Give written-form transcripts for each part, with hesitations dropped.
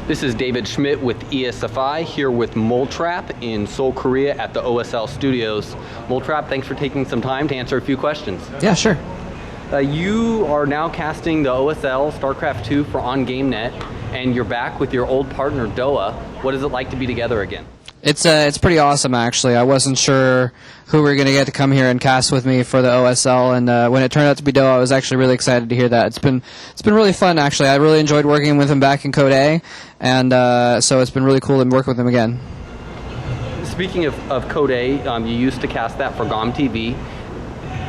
This is David Schmidt with ESFI here with Moletrap in Seoul, Korea at the OSL studios. Moletrap, thanks for taking some time to answer a few questions. Yeah, sure. You are now casting the OSL StarCraft 2 for OnGameNet, and you're back with your old partner Doa. What is it like to be together again? It's pretty awesome, actually. I wasn't sure who we were going to get to come here and cast with me for the OSL, and when it turned out to be Doa, I was actually really excited to hear that. It's been really fun, actually. I really enjoyed working with him back in Code A, and so it's been really cool to work with him again. Speaking of Code A, you used to cast that for GOMTV.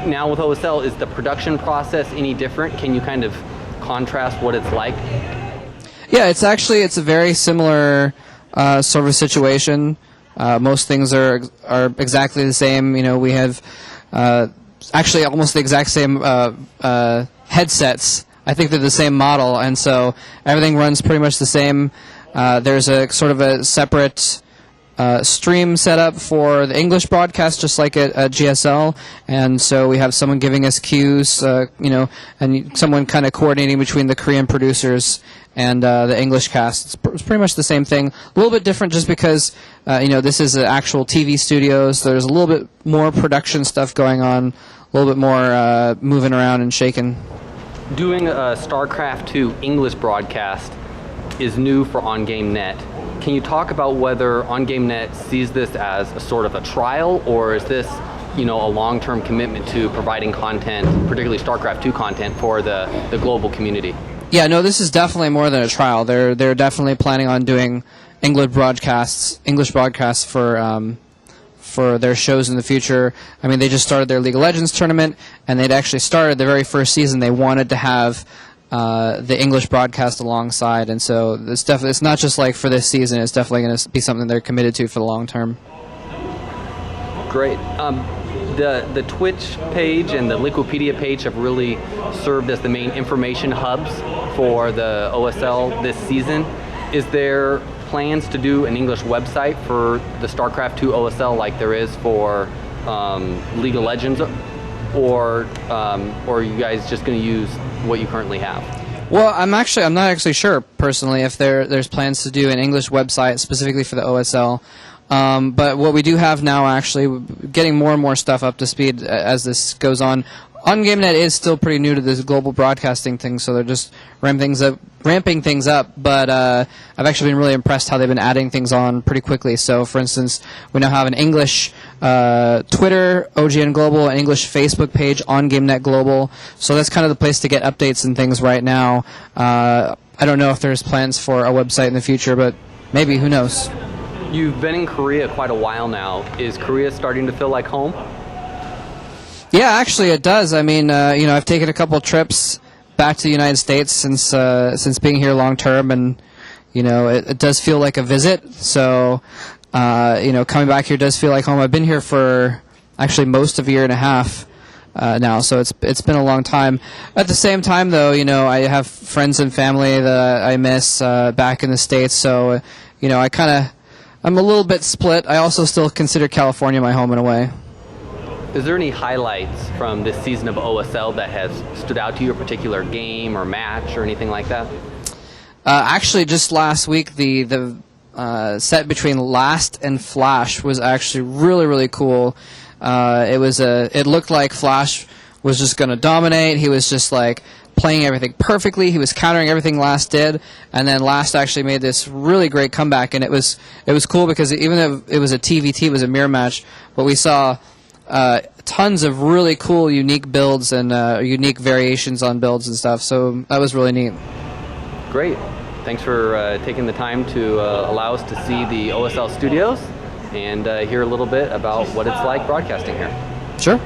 Now with OSL, is the production process any different? Can you kind of contrast what it's like? Yeah, it's a very similar sort of situation. Most things are exactly the same. You know, we have actually almost the exact same headsets. I think they're the same model, and so everything runs pretty much the same. There's a sort of a separate stream set up for the English broadcast, just like at GSL, and so we have someone giving us cues, and someone kind of coordinating between the Korean producers and the English cast. It's pretty much the same thing. A little bit different just because, this is an actual TV studios. There's a little bit more production stuff going on, a little bit more moving around and shaking. Doing a StarCraft 2 English broadcast is new for OnGameNet. Can you talk about whether OnGameNet sees this as a sort of a trial, or is this, a long-term commitment to providing content, particularly StarCraft 2 content, for the global community? Yeah, no, this is definitely more than a trial. They're definitely planning on doing English broadcasts for their shows in the future. I mean, they just started their League of Legends tournament, and they'd actually started the very first season. They wanted to have the English broadcast alongside, and so it's not just like for this season. It's definitely going to be something they're committed to for the long term. Great. The Twitch page and the Wikipedia page have really served as the main information hubs for the OSL this season. Is there plans to do an English website for the StarCraft 2 OSL like there is for League of Legends, or are you guys just going to use what you currently have? Well, I'm not actually sure personally if there's plans to do an English website specifically for the OSL. But what we do have now, actually, getting more and more stuff up to speed as this goes on. OnGameNet is still pretty new to this global broadcasting thing, so they're just ramping things up. But I've actually been really impressed how they've been adding things on pretty quickly. So, for instance, we now have an English Twitter, OGN Global, an English Facebook page, OnGameNet Global. So that's kind of the place to get updates and things right now. I don't know if there's plans for a website in the future, but maybe, who knows? You've been in Korea quite a while now. Is Korea starting to feel like home? Yeah, actually it does. I mean, I've taken a couple trips back to the United States since being here long term, and it does feel like a visit. So, coming back here does feel like home. I've been here for actually most of a year and a half now, so it's been a long time. At the same time, though, I have friends and family that I miss back in the States. So, I'm a little bit split. I also still consider California my home in a way. Is there any highlights from this season of OSL that has stood out to you, a particular game or match or anything like that? Actually, just last week, the set between Last and Flash was actually really, really cool. It looked like Flash was just going to dominate. He was just like playing everything perfectly. He was countering everything Last did, and then Last actually made this really great comeback. And it was cool because even though it was a TVT, it was a mirror match, but we saw tons of really cool, unique builds and unique variations on builds and stuff. So that was really neat. Great. Thanks for taking the time to allow us to see the OSL studios and hear a little bit about what it's like broadcasting here. Sure.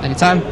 Anytime.